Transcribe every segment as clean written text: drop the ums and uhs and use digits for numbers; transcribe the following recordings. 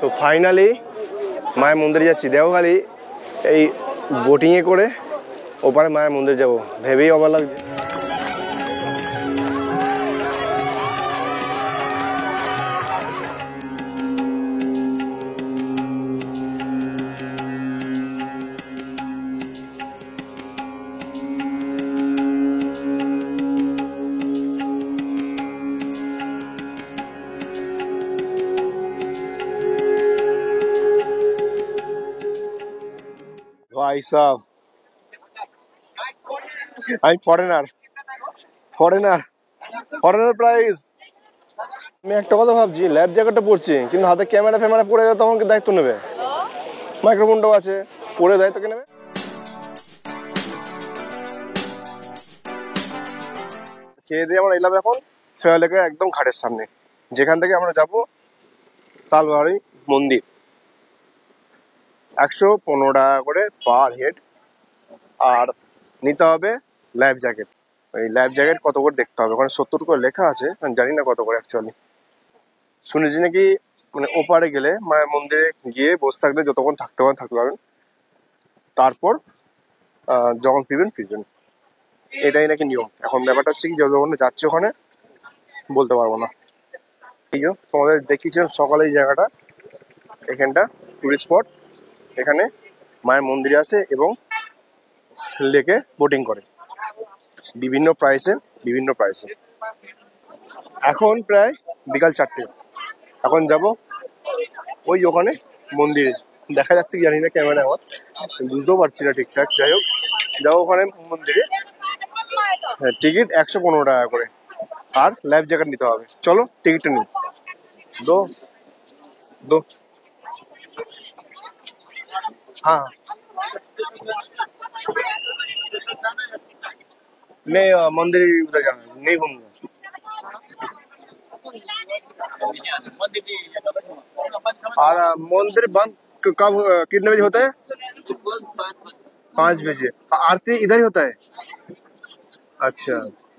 তো ফাইনালি মায়ের মন্দিরে যাচ্ছি দেওঘালি। এই বোটিংয়ে করে ওপারে মায়ের মন্দির যাব, ভেবেই অবাক লাগছে। ভাই সাহেব, আমি ফরেনার প্রাইস। আমি একটা কথা ভাবছি, ল্যাব জ্যাকেটটা পড়ছি কিন্তু হাতে ক্যামেরা ফ্যামেরা পড়ে গেলে তখন কি দায়িত্ব নেবে? মাইক্রোফোনটাও আছে, পড়ে দায়িত্ব কে নেবে? খেয়ে দিয়ে আমরা এলাম এখন শেওয়ালেকের একদম ঘাটের সামনে, যেখান থেকে আমরা যাব তালবাড়ি মন্দির। 115 টাকা করে পার হেড, আর নিতে হবে লাইফ জ্যাকেট। এই লাইফ জ্যাকেট কত করে দেখতে হবে, ওখানে 70 করে লেখা আছে, আমি জানি না কত করে অ্যাকচুয়ালি। শুনেছি নাকি মানে ওপারে গেলে মায়ের মন্দিরে গিয়ে বসে থাকলে যতক্ষণ থাকতে পারবেন, তারপর যখন ফিরবেন। এটাই নাকি নিয়ম। এখন ব্যাপারটা হচ্ছে কি, যতক্ষণ যাচ্ছে ওখানে বলতে পারবো না। এই যে তোমাদের দেখিয়েছিলাম সকালে এই জায়গাটা, এখানটা টুরিস্ট স্পট। এখানে মায়ের মন্দিরে আসে এবং লেকে বোটিং করে বিভিন্ন প্রাইসে। এখন প্রায় বিকাল 4টে। এখন যাব ওই ওখানে মন্দিরে, দেখা যাচ্ছে কি জানি না ক্যামেরা, আমার বুঝতেও পারছি না ঠিকঠাক। যাই হোক, যাবো ওখানে মন্দিরে। টিকিট 115 টাকা করে, আর লাইফ জ্যাকেট নিতে হবে। চলো টিকিটটা নিই। দো हाँ नहीं, मंदिर उधर जाना नहीं घूमना। और मंदिर बंद कब, कितने बजे होता है? 5 बजे। आरती इधर ही होता है? अच्छा,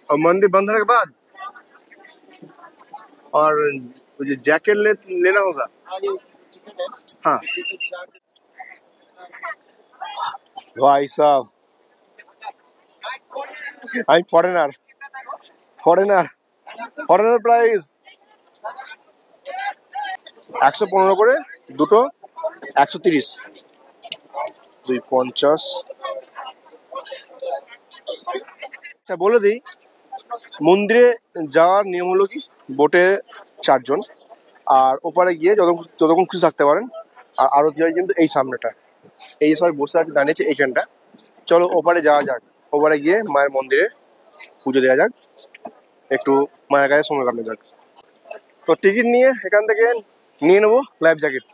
और मंदिर बंद होने के बाद और मुझे जैकेट लेना होगा। हाँ भाई साहब, আমি ফরেনার প্রাইস। 115 করে দুটো, 130, 250। আচ্ছা বলে দিই, মন্দিরে যাওয়ার নিয়ম হলো কি, বোটে 4 জন, আর ওপারে গিয়ে যতক্ষণ খুশি থাকতে পারেন। আর আরতি হয় কিন্তু এই সামনেটা, এই সবাই বসে আছে দাঁড়িয়েছে এইখানটা। চলো ওপারে যাওয়া যাক, ওপারে গিয়ে মায়ের মন্দিরে পুজো দেওয়া যাক, একটু মায়ের কাছে সময় কাটানো যাক। তো টিকিট নিয়ে এখান থেকে নিয়ে নেবো লাইফ জ্যাকেট।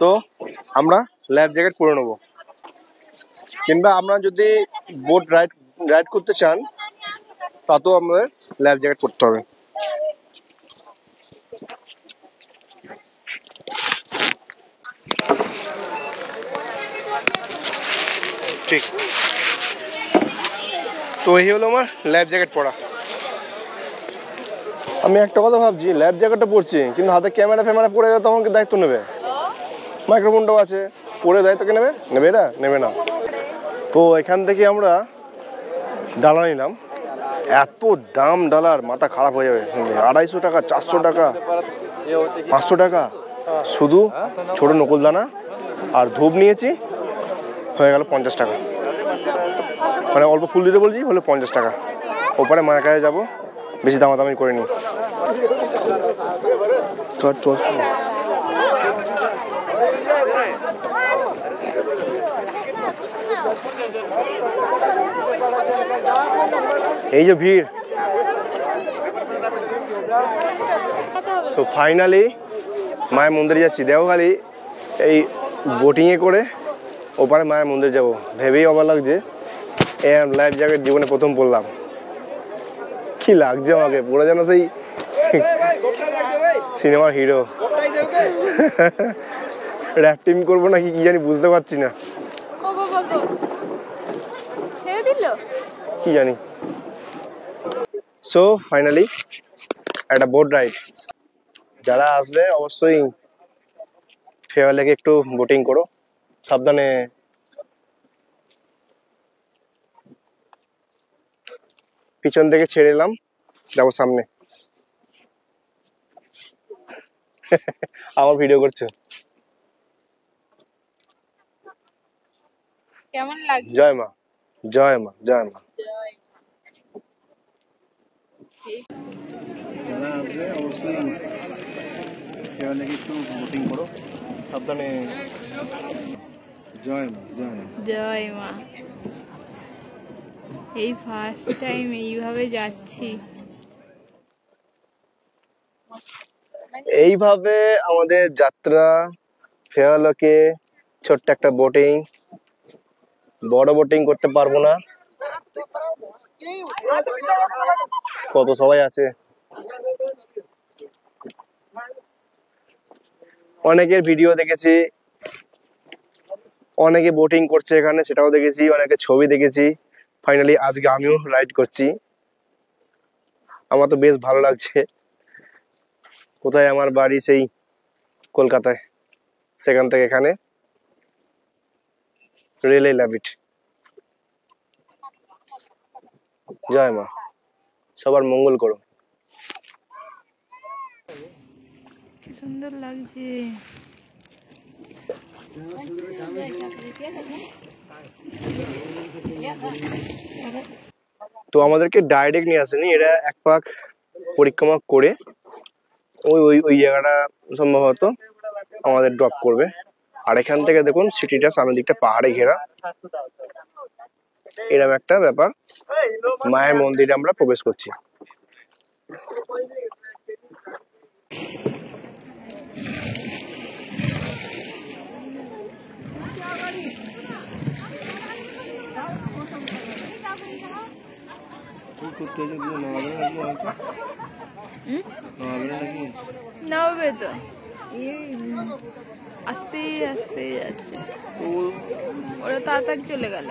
তো আমরা লাইফ জ্যাকেট পরে নেবো, কিংবা আমরা যদি বোট রাইড করতে চান তাতেও আমাদের লাইফ জ্যাকেট পরতে হবে। ঠিক, তো এই হলো আমার লাইফ জ্যাকেট পরা। আমি একটা কথা ভাবছি, লাইফ জ্যাকেটটা পরছি কিন্তু হাতে ক্যামেরা ফ্যামেরা পড়ে গেলে তখন কি দায়িত্ব নেবে? মাইক্রোফোনটাও আছে, পড়ে দায়িত্ব কে নেবে? নেবে না। তো এখান থেকে আমরা ডালা নিলাম। এত দাম ডালার, মাথা খারাপ হয়ে যাবে। 250 টাকা, 400 টাকা, 500 টাকা শুধু ছোট নকুলদানা আর ধূপ নিয়েছি, হয়ে গেল 50 টাকা। মানে অল্প ফুল দিতে বলছি, হলো 50 টাকা। ওপরে মায়ের কাছে যাবো, বেশি দামাদামি করে নি। এই যে ভিড়। তো ফাইনালি মায়ের মন্দিরে যাচ্ছি দেওঘালি। এই বোটিংয়ে করে ওপারে মায়ের মন্দির যাব, ভেবেই অবাক লাগছে। লাইফ জ্যাকেট জীবনে প্রথম পরলাম, কি লাগছে আমাকে, পুরো যেন সেই সিনেমার হিরো। র্যাফটিং করবো নাকি কি জানি, বুঝতে পারছি না, কি জানি। সো ফাইনালি একটা বোট রাইড। যারা আসবে অবশ্যই ফেয়ার লেকে একটু বোটিং করো, সাবধানে। পিছন থেকে ছেড়ে এলাম, যাবো সামনে। আমার ভিডিও করছো? কেমন লাগছে? জয় মা, জয় মা, জয় মা। যারা আসবে অবশ্যই ফেয়ার লেকে একটু বোটিং করো, সাবধানে। জয় মা, জয় মা, জয় মা। এই ফার্স্ট টাইম এইভাবে যাচ্ছি। এইভাবে আমাদের যাত্রা ফেয়ার লেকে। ছোট্ট একটা বোটিং, বড় বোটিং করতে পারবো না, কত সবাই আছে। অনেকের ভিডিও দেখেছি, অনেকে বোটিং করছে এখানে, সেটাও দেখেছি, অনেকে ছবি দেখেছি। ফাইনালি আজকে আমিও রাইড করছি, আমার তো বেশ ভালো লাগছে। কোথায় আমার বাড়ি? সেই কলকাতায়, সেখান থেকে এখানে রেলে ল্যাবিট। জয় মা, সবার মঙ্গল করো। কি সুন্দর লাগছে। তো আমাদেরকে ডাইরেক্ট নিয়ে আসেনি, এরা এক পাক পরিক্রমা করে ওই ওই ওই জায়গাটা সম্ভবত আমাদের ড্রপ করবে। আর এখান থেকে দেখুন সিটিটা সামনের দিকটা পাহাড়ে ঘেরা, এরকম একটা ব্যাপার। মায়ের মন্দিরে আমরা প্রবেশ করছি। নামবে তো, আস্তে আস্তে যাচ্ছে, ওরা তাড়াতাড়ি চলে গেল।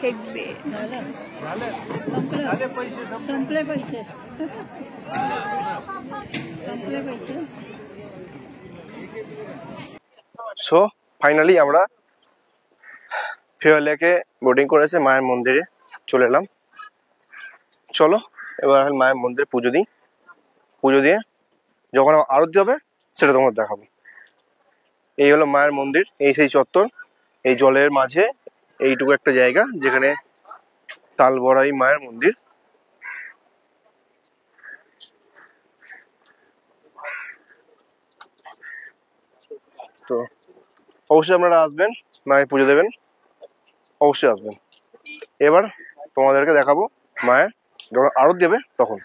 ठेकबे संपले पैसे সো ফাইনালি আমরা ফেয়ার লেকে বোটিং করেছে, মায়ের মন্দিরে চলে এলাম। চলো এবার মায়ের মন্দিরে পুজো দিই, পুজো দিয়ে যখন আরতি হবে সেটা তোমার দেখাবো। এই হলো মায়ের মন্দির, এই সেই চত্বর, এই জলের মাঝে এইটুকু একটা জায়গা যেখানে তালবড়াই মায়ের মন্দির। তো অবশ্যই আপনারা আসবেন, মায়ের পুজো দেবেন, অবশ্যই আসবেন। এবার তোমাদেরকে দেখাবো মায়ের যখন আরতি দেবে তখন।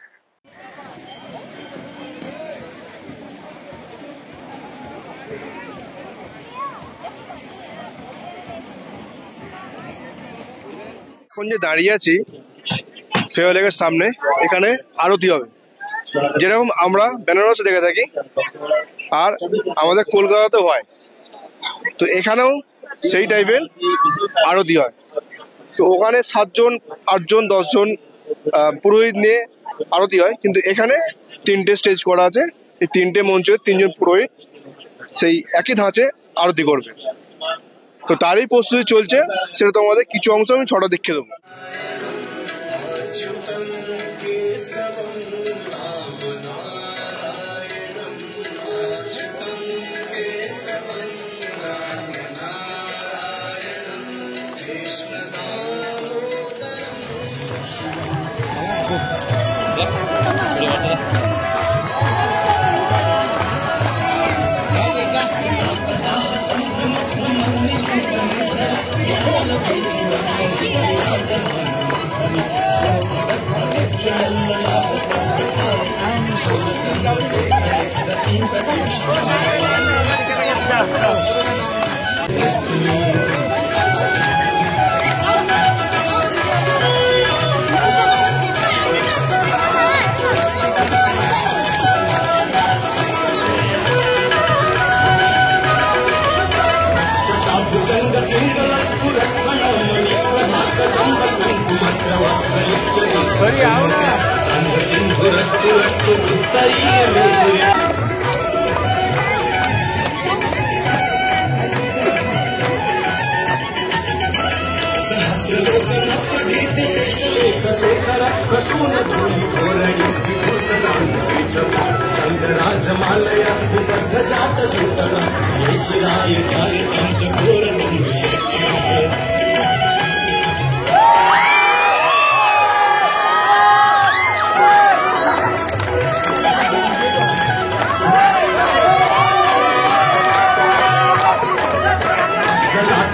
এখন যে দাঁড়িয়ে আছি ফেয়ার লেকের সামনে, এখানে আরতি হবে যেরকম আমরা বেনারসে দেখে থাকি, আর আমাদের কলকাতাতেও হয়। তো এখানেও সেই টাইপের আরতি হয়। তো ওখানে 7 জন 8 জন 10 জন পুরোহিত নিয়ে আরতি হয়, কিন্তু এখানে 3টে স্টেজ করা আছে, এই 3টে মঞ্চে 3 জন পুরোহিত সেই একই ধাঁচে আরতি করবে। তো তারই প্রস্তুতি চলছে, সেটা তোমাদের কিছু অংশ আমি ছটা দেখিয়ে দেবো। चंद्राजमालय विदग्ध जात चूतरा चिराय जाय पंचघोर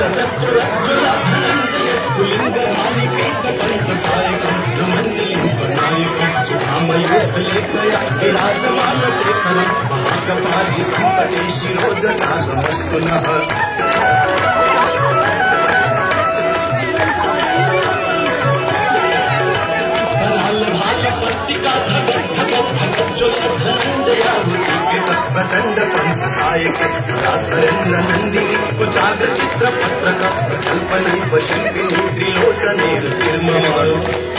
चतुरज्जुला धनंजय स्फुलिंग मालिकेत पंचसायकं ब्रह्मण्यनायकं चुकामयूख लेखया विराजमान शेखरं महाकपाली संपदे शिरोजनागमस्तु नः प्रचंड पंच सायक धरेन्द्र नंदिनी कुचाग्र चित्र पत्रक प्रकल्पनैव शिल्पिनी त्रिलोचने निर्ममारो